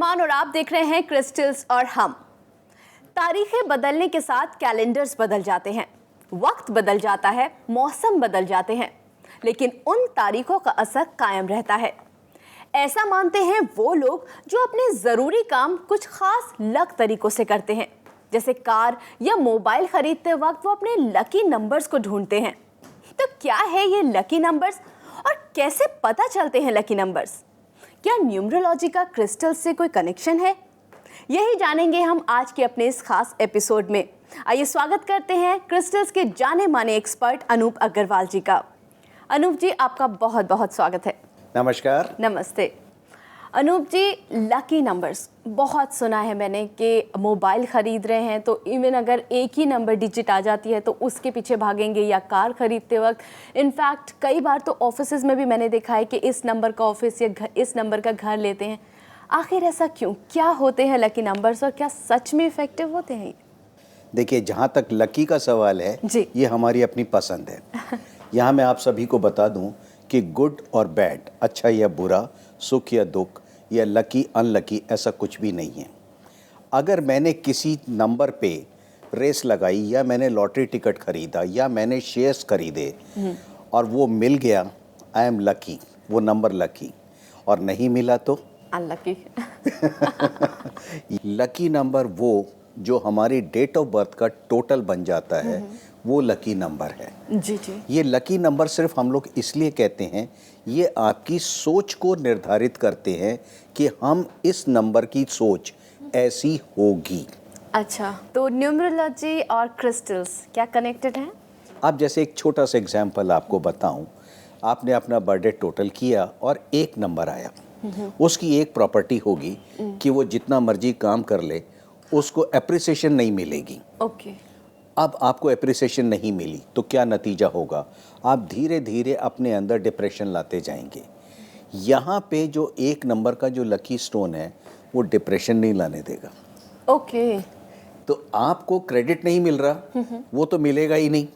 रहमान और आप देख रहे हैं क्रिस्टल्स और हम। तारीखें बदलने के साथ कैलेंडर्स बदल जाते हैं, वक्त बदल जाता है, मौसम बदल जाते हैं, लेकिन उन तारीखों का असर कायम रहता है। ऐसा मानते हैं वो लोग जो अपने ज़रूरी काम कुछ खास लक तरीकों से करते हैं, जैसे कार या मोबाइल खरीदते वक्त वो अपने लकी नंबर्स को ढूंढते हैं। तो क्या है ये लकी नंबर्स और कैसे पता चलते हैं लकी नंबर्स? क्या न्यूमरोलॉजी का क्रिस्टल से कोई कनेक्शन है? यही जानेंगे हम आज के अपने इस खास एपिसोड में। आइए स्वागत करते हैं क्रिस्टल्स के जाने माने एक्सपर्ट अनूप अग्रवाल जी का। अनूप जी, आपका बहुत बहुत स्वागत है। नमस्कार। नमस्ते। अनूप जी, लकी नंबर्स बहुत सुना है मैंने कि मोबाइल ख़रीद रहे हैं तो इवन अगर एक ही नंबर डिजिट आ जाती है तो उसके पीछे भागेंगे, या कार ख़रीदते वक्त इनफैक्ट कई बार तो ऑफिसेज में भी मैंने देखा है कि इस नंबर का ऑफिस या इस नंबर का घर लेते हैं। आखिर ऐसा क्यों? क्या होते हैं लकी नंबर्स और क्या सच में इफ़ेक्टिव होते हैं? देखिए, जहाँ तक लकी का सवाल है जी, ये हमारी अपनी पसंद है। यहाँ मैं आप सभी को बता दूँ कि गुड और बैड, अच्छा या बुरा, सुख या दुख, या लकी अनलकी, ऐसा कुछ भी नहीं है। अगर मैंने किसी नंबर पे रेस लगाई, या मैंने लॉटरी टिकट खरीदा, या मैंने शेयर्स खरीदे और वो मिल गया, आई एम लकी, वो नंबर लकी। और नहीं मिला तो अनलकी। लकी नंबर वो जो हमारी डेट ऑफ बर्थ का टोटल बन जाता है, वो लकी नंबर है। जी जी। ये लकी नंबर सिर्फ हम लोग इसलिए कहते हैं, ये आपकी सोच को निर्धारित करते हैं कि हम इस नंबर की सोच ऐसी होगी। अच्छा, तो न्यूमरोलॉजी और क्रिस्टल्स क्या कनेक्टेड हैं? आप जैसे एक छोटा सा एग्जाम्पल आपको बताऊं, आपने अपना बर्थडे टोटल किया और एक नंबर आया। उसकी एक प्रॉपर्टी होगी कि वो जितना मर्जी काम कर ले उसको एप्रिसिएशन नहीं मिलेगी। ओके। अब आपको एप्रिसिएशन नहीं मिली तो क्या नतीजा होगा? आप धीरे धीरे अपने अंदर डिप्रेशन लाते जाएंगे। यहाँ पे जो एक नंबर का जो लकी स्टोन है वो डिप्रेशन नहीं लाने देगा। ओके। तो आपको क्रेडिट नहीं मिल रहा, वो तो मिलेगा ही नहीं,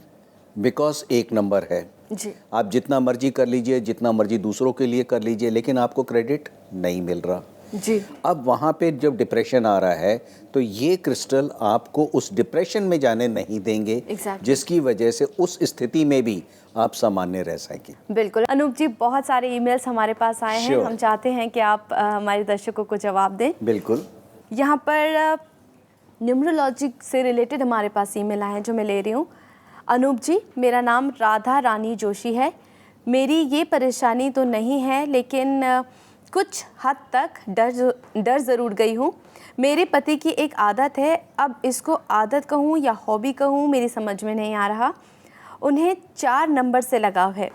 बिकॉज एक नंबर है। जी। आप जितना मर्जी कर लीजिए, जितना मर्जी दूसरों के लिए कर लीजिए, लेकिन आपको क्रेडिट नहीं मिल रहा। जी। अब वहाँ पे जब डिप्रेशन आ रहा है तो ये क्रिस्टल आपको उस डिप्रेशन में जाने नहीं देंगे। Exactly. जिसकी वजह से उस स्थिति में भी आप सामान्य रह सकें। बिल्कुल। अनूप जी, बहुत सारे ईमेल्स हमारे पास आए हैं। हम चाहते हैं कि आप हमारे दर्शकों को जवाब दें। बिल्कुल। यहाँ पर न्यूमरोलॉजी से रिलेटेड हमारे पास ईमेल आए हैं जो मैं ले रही हूँ। अनूप जी, मेरा नाम राधा रानी जोशी है। मेरी ये परेशानी तो नहीं है, लेकिन कुछ हद तक डर ज़रूर गई हूँ। मेरे पति की एक आदत है, अब इसको आदत कहूँ या हॉबी कहूँ मेरी समझ में नहीं आ रहा। उन्हें 4 नंबर से लगाव है।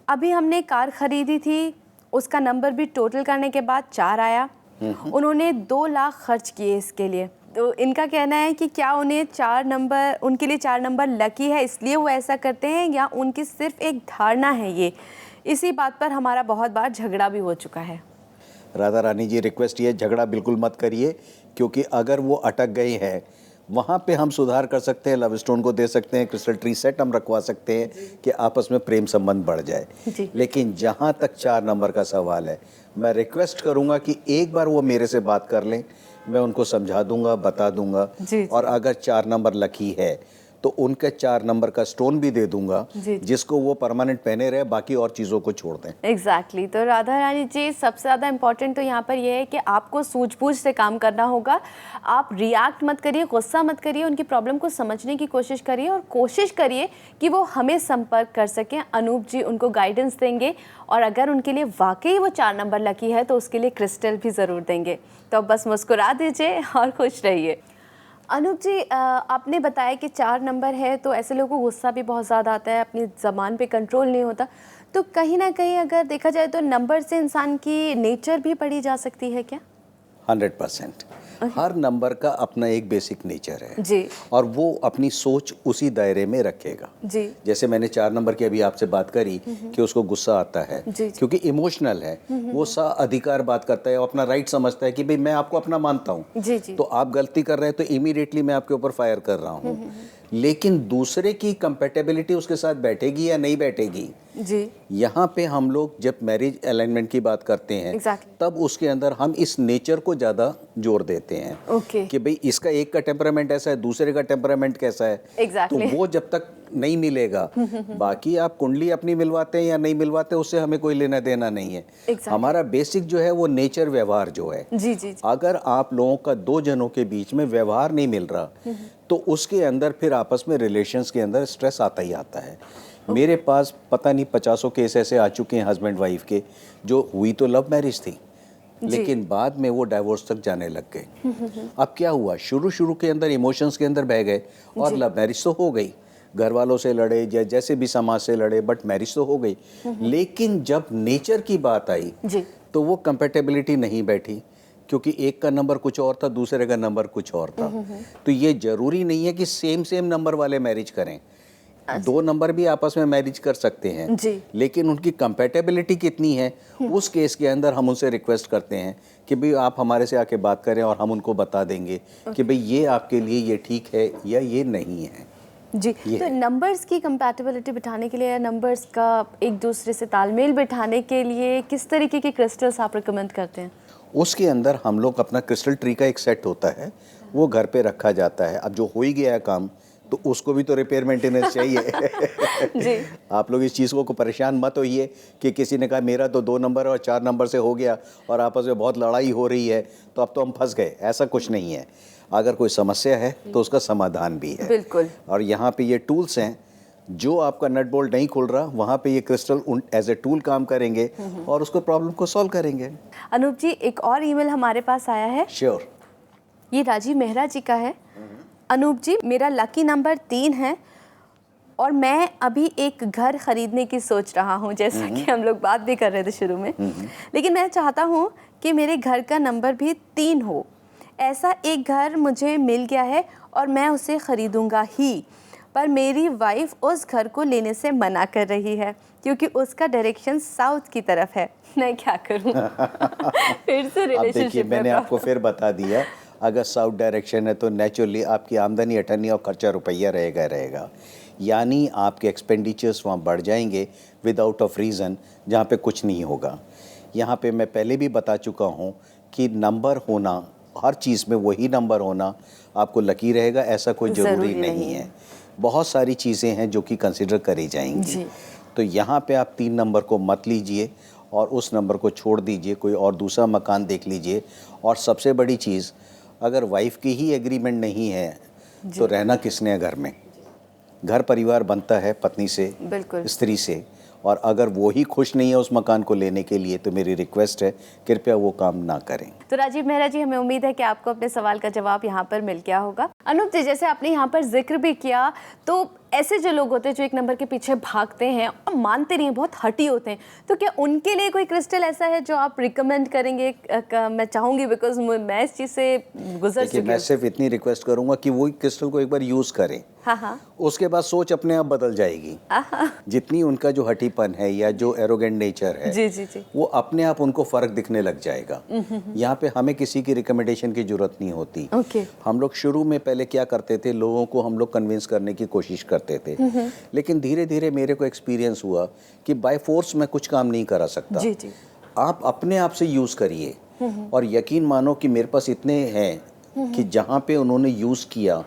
अभी हमने कार खरीदी थी, उसका नंबर भी टोटल करने के बाद 4 आया। उन्होंने 2 लाख खर्च किए इसके लिए। तो इनका कहना है कि क्या उन्हें 4 नंबर, उनके लिए 4 नंबर लकी है इसलिए वो ऐसा करते हैं, या उनकी सिर्फ एक धारणा है ये? इसी बात पर हमारा बहुत बार झगड़ा भी हो चुका है। राधा रानी जी, रिक्वेस्ट ये, झगड़ा बिल्कुल मत करिए, क्योंकि अगर वो अटक गए हैं वहाँ पे हम सुधार कर सकते हैं, लव स्टोन को दे सकते हैं, क्रिस्टल ट्री सेट हम रखवा सकते हैं कि आपस में प्रेम संबंध बढ़ जाए। लेकिन जहाँ तक 4 नंबर का सवाल है, मैं रिक्वेस्ट करूँगा कि एक बार वो मेरे से बात कर लें, मैं उनको समझा दूंगा, बता दूंगा। और अगर 4 नंबर लकी है तो उनके 4 नंबर का स्टोन भी दे दूंगा, जिसको वो परमानेंट पहने रहे, बाकी और चीज़ों को छोड़ दें। एग्जैक्टली। तो राधा रानी जी, सबसे ज़्यादा इम्पोर्टेंट तो यहाँ पर यह है कि आपको सूझबूझ से काम करना होगा। आप रिएक्ट मत करिए, गुस्सा मत करिए, उनकी प्रॉब्लम को समझने की कोशिश करिए और कोशिश करिए कि वो हमें संपर्क कर सकें। अनूप जी उनको गाइडेंस देंगे, और अगर उनके लिए वाकई वो 4 नंबर लकी है तो उसके लिए क्रिस्टल भी ज़रूर देंगे। तो बस मुस्कुरा दीजिए और खुश रहिए। अनूप जी, आपने बताया कि 4 नंबर है तो ऐसे लोगों को गुस्सा भी बहुत ज़्यादा आता है, अपनी ज़बान पे कंट्रोल नहीं होता। तो कहीं ना कहीं अगर देखा जाए तो नंबर से इंसान की नेचर भी पढ़ी जा सकती है क्या? 100%। हर नंबर का अपना एक बेसिक नेचर है जी। और वो अपनी सोच उसी दायरे में रखेगा। जी। जैसे मैंने 4 नंबर की अभी आपसे बात करी कि उसको गुस्सा आता है, क्योंकि इमोशनल है, वो अधिकार बात करता है, अपना राइट समझता है कि भाई मैं आपको अपना मानता हूँ, तो आप गलती कर रहे हैं तो इमीडिएटली मैं आपके ऊपर फायर कर रहा हूँ। लेकिन दूसरे की कंपेटेबिलिटी उसके साथ बैठेगी या नहीं बैठेगी, जी। यहाँ पे हम लोग जब मैरिज अलाइनमेंट की बात करते हैं Exactly. तब उसके अंदर हम इस नेचर को ज़्यादा जोर देते हैं ओके। कि भाई इसका एक का टेम्परामेंट ऐसा है, दूसरे का टेम्परामेंट कैसा है। Exactly. तो वो जब तक नहीं मिलेगा, बाकी आप कुंडली अपनी मिलवाते हैं या नहीं मिलवाते उससे हमें कोई लेना देना नहीं है। Exactly. हमारा बेसिक जो है वो नेचर व्यवहार जो है। जी जी जी। अगर आप लोगों का दो जनों के बीच में व्यवहार नहीं मिल रहा तो उसके अंदर फिर आपस में रिलेशंस के अंदर स्ट्रेस आता ही आता है। मेरे पास पता नहीं 50 केस ऐसे आ चुके हैं हस्बैंड वाइफ के जो हुई तो लव मैरिज थी लेकिन बाद में वो डाइवोर्स तक जाने लग गए। अब क्या हुआ, शुरू शुरू के अंदर इमोशंस के अंदर बह गए और लव मैरिज तो हो गई, घर वालों से लड़े या जैसे भी समाज से लड़े, बट मैरिज तो हो गई। लेकिन जब नेचर की बात आई जी। तो वो कंपेटेबिलिटी नहीं बैठी क्योंकि एक का नंबर कुछ और था, दूसरे का नंबर कुछ और था। तो ये जरूरी नहीं है कि सेम नंबर वाले मैरिज करें, दो नंबर भी आपस में मैरिज कर सकते हैं जी। लेकिन उनकी कंपेटेबिलिटी कितनी है उस केस के अंदर हम उनसे रिक्वेस्ट करते हैं कि भाई आप हमारे से आके बात करें और हम उनको बता देंगे कि भाई ये आपके लिए ये ठीक है या ये नहीं है। जी। तो नंबर्स की कंपैटिबिलिटी बिठाने के लिए या नंबर्स का एक दूसरे से तालमेल बिठाने के लिए किस तरीके के क्रिस्टल्स आप रिकमेंड करते हैं? उसके अंदर हम लोग अपना क्रिस्टल ट्री का एक सेट होता है वो घर पे रखा जाता है। अब जो हो ही गया है काम तो उसको भी तो रिपेयर मेंटेनेंस चाहिए। जी। आप लोग इस चीज़ को परेशान मत होइए कि किसी ने कहा मेरा तो 2 नंबर और 4 नंबर से हो गया और आपस में बहुत लड़ाई हो रही है तो अब तो हम फंस गए, ऐसा कुछ नहीं है। अगर कोई समस्या है तो उसका समाधान भी है। बिल्कुल। और यहाँ पे ये टूल्स हैं, जो आपका नट बोल्ट नहीं खुल रहा वहाँ पे ये क्रिस्टल एज ए टूल काम करेंगे और उसको प्रॉब्लम को सॉल्व करेंगे। अनूप जी, एक और ईमेल हमारे पास आया है। श्योर। ये राजीव मेहरा जी का है। अनूप जी, मेरा लकी नंबर 3 है और मैं अभी एक घर खरीदने की सोच रहा हूँ, जैसा कि हम लोग बात भी कर रहे थे शुरू में। लेकिन मैं चाहता हूँ कि मेरे घर का नंबर भी 3 हो। ऐसा एक घर मुझे मिल गया है और मैं उसे खरीदूंगा ही, पर मेरी वाइफ उस घर को लेने से मना कर रही है क्योंकि उसका डायरेक्शन साउथ की तरफ है। मैं क्या करूँ? फिर से अब देखिए रिलेशनशिप मैंने आपको फिर बता दिया, अगर साउथ डायरेक्शन है तो नेचुरली आपकी आमदनी अठन्नी और खर्चा रुपया रहेगा, यानी आपके एक्सपेंडिचर्स वहाँ बढ़ जाएंगे विदाउट ऑफ रीज़न, जहाँ पे कुछ नहीं होगा। यहाँ पे मैं पहले भी बता चुका हूँ कि नंबर होना, हर चीज़ में वही नंबर होना आपको लकी रहेगा ऐसा कोई ज़रूरी नहीं है। बहुत सारी चीज़ें हैं जो कि कंसिडर करी जाएंगी। तो यहाँ पे आप 3 नंबर को मत लीजिए और उस नंबर को छोड़ दीजिए, कोई और दूसरा मकान देख लीजिए। और सबसे बड़ी चीज़, अगर वाइफ की ही एग्रीमेंट नहीं है तो रहना किसने है घर में? घर परिवार बनता है पत्नी से, बिल्कुल, स्त्री से, और अगर वो ही खुश नहीं है उस मकान को लेने के लिए तो मेरी रिक्वेस्ट है कृपया वो काम ना करें। तो राजीव मेहरा जी, हमें उम्मीद है कि आपको अपने सवाल का जवाब यहाँ पर मिल गया होगा। अनूप जी, जैसे आपने यहाँ पर जिक्र भी किया, तो ऐसे जो लोग होते हैं जो एक नंबर के पीछे भागते हैं और मानते नहीं हैं, बहुत हटी होते हैं, तो क्या उनके लिए कोई क्रिस्टल ऐसा है जो आप रिकमेंड करेंगे? मैं चाहूँगी, बिकॉज मैं इस चीज़ से गुजर चुकी हूँ। मैं सिर्फ इतनी रिक्वेस्ट करूँगा कि वो क्रिस्टल को एक बार यूज़ करें। हाँ। उसके बाद सोच अपने आप बदल जाएगी। जितनी उनका जो हटीपन है या जो एरोगेंट नेचर है, जी, वो अपने आप उनको फर्क दिखने लग जाएगा। यहाँ पे हमें किसी की रिकमेंडेशन की जरूरत नहीं होती। हम लोग शुरू में पहले क्या करते थे, लोगों को हम लोग कन्विंस करने की कोशिश करते थे, लेकिन धीरे धीरे मेरे को एक्सपीरियंस हुआ कि बाय फोर्स मैं कुछ काम नहीं करा सकता। जी। आप अपने आप से यूज़ करिए और यकीन मानो कि मेरे पास इतने हैं कि जहाँ पे उन्होंने यूज़ किया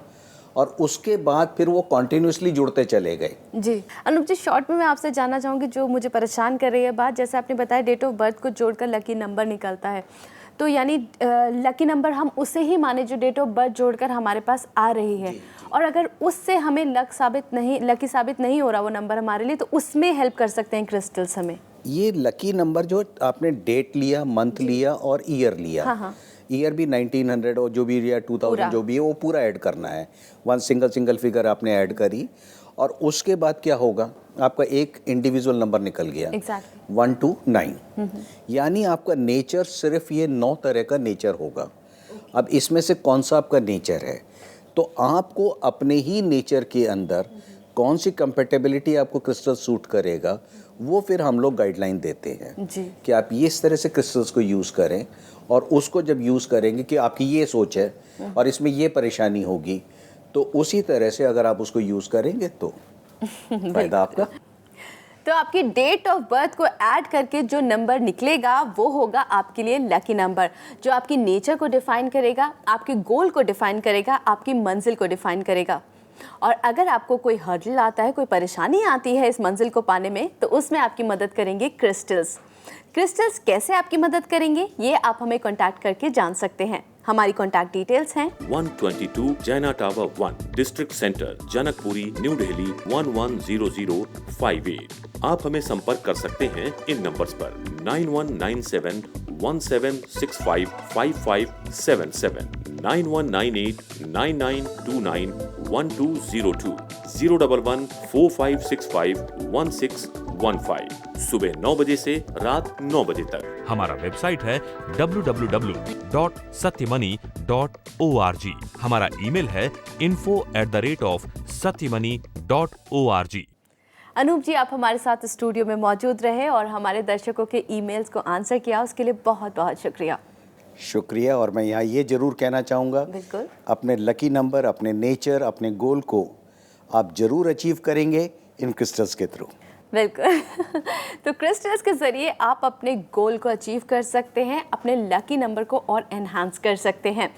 और उसके बाद फिर वो कॉन्टिन्यूसली जुड़ते चले गए। जी अनूप जी, शॉर्ट में मैं आपसे जानना चाहूँगी, जो मुझे परेशान कर रही है बात, जैसे आपने बताया डेट ऑफ बर्थ को जोड़कर लकी नंबर निकलता है, तो यानी लकी नंबर हम उसे ही माने जो डेट ऑफ बर्थ जोड़कर हमारे पास आ रही है, और अगर उससे हमें लकी साबित नहीं हो रहा वो नंबर हमारे लिए, तो उसमें हेल्प कर सकते हैं क्रिस्टल्स हमें? ये लकी नंबर जो आपने डेट लिया, मंथ लिया और ईयर लिया, हाँ। ईयर भी 1900 और जो भी या 2000 जो भी है वो पूरा ऐड करना है। वन सिंगल फिगर आपने ऐड करी और उसके बाद क्या होगा, आपका एक इंडिविजुअल नंबर निकल गया, 1 to 9, यानी आपका नेचर सिर्फ ये 9 तरह का नेचर होगा। अब इसमें से कौन सा आपका नेचर है, तो आपको अपने ही नेचर के अंदर कौन सी कंपेटेबिलिटी आपको क्रिस्टल सूट करेगा, वो फिर हम लोग गाइडलाइन देते हैं कि आप ये इस तरह से क्रिस्टल्स को यूज़ करें, और उसको जब यूज़ करेंगे कि आपकी ये सोच है और इसमें ये परेशानी होगी, तो उसी तरह से अगर आप उसको यूज़ करेंगे तो फायदा आपका। तो तो आपकी डेट ऑफ बर्थ को ऐड करके जो नंबर निकलेगा वो होगा आपके लिए लकी नंबर, जो आपकी नेचर को डिफाइन करेगा, आपके गोल को डिफाइन करेगा, आपकी मंजिल को डिफाइन करेगा। और अगर आपको कोई हर्डल आता है, कोई परेशानी आती है इस मंजिल को पाने में, तो उसमें आपकी मदद करेंगे क्रिस्टल्स। क्रिस्टल्स कैसे आपकी मदद करेंगे ये आप हमें कांटेक्ट करके जान सकते हैं। हमारी कांटेक्ट डिटेल्स हैं 122 जैना tower 1, district centre, Janakpuri, new Delhi 110058। आप हमें संपर्क कर सकते हैं इन नंबर्स पर 9197 17655577, 9198 9929 1202, 011 4565 1615। सुबह 9 बजे से रात 9 बजे तक। हमारा वेबसाइट है www.satyamoney.org। हमारा ईमेल है info@satyamoney.org। अनूप जी, आप हमारे साथ स्टूडियो में मौजूद रहे और हमारे दर्शकों के ईमेल्स को आंसर किया, उसके लिए बहुत बहुत शुक्रिया। शुक्रिया। और मैं यहाँ ये ज़रूर कहना चाहूँगा, बिल्कुल, अपने लकी नंबर, अपने नेचर, अपने गोल को आप ज़रूर अचीव करेंगे इन क्रिस्टल्स के थ्रू। बिल्कुल। तो क्रिस्टल्स के ज़रिए आप अपने गोल को अचीव कर सकते हैं, अपने लकी नंबर को और एनहांस कर सकते हैं।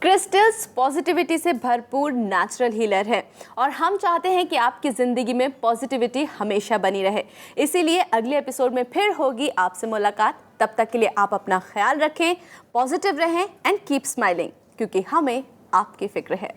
क्रिस्टल्स पॉजिटिविटी से भरपूर नेचुरल हीलर है और हम चाहते हैं कि आपकी ज़िंदगी में पॉजिटिविटी हमेशा बनी रहे। इसीलिए अगले एपिसोड में फिर होगी आपसे मुलाकात। तब तक के लिए आप अपना ख्याल रखें, पॉजिटिव रहें एंड कीप स्माइलिंग, क्योंकि हमें आपकी फिक्र है।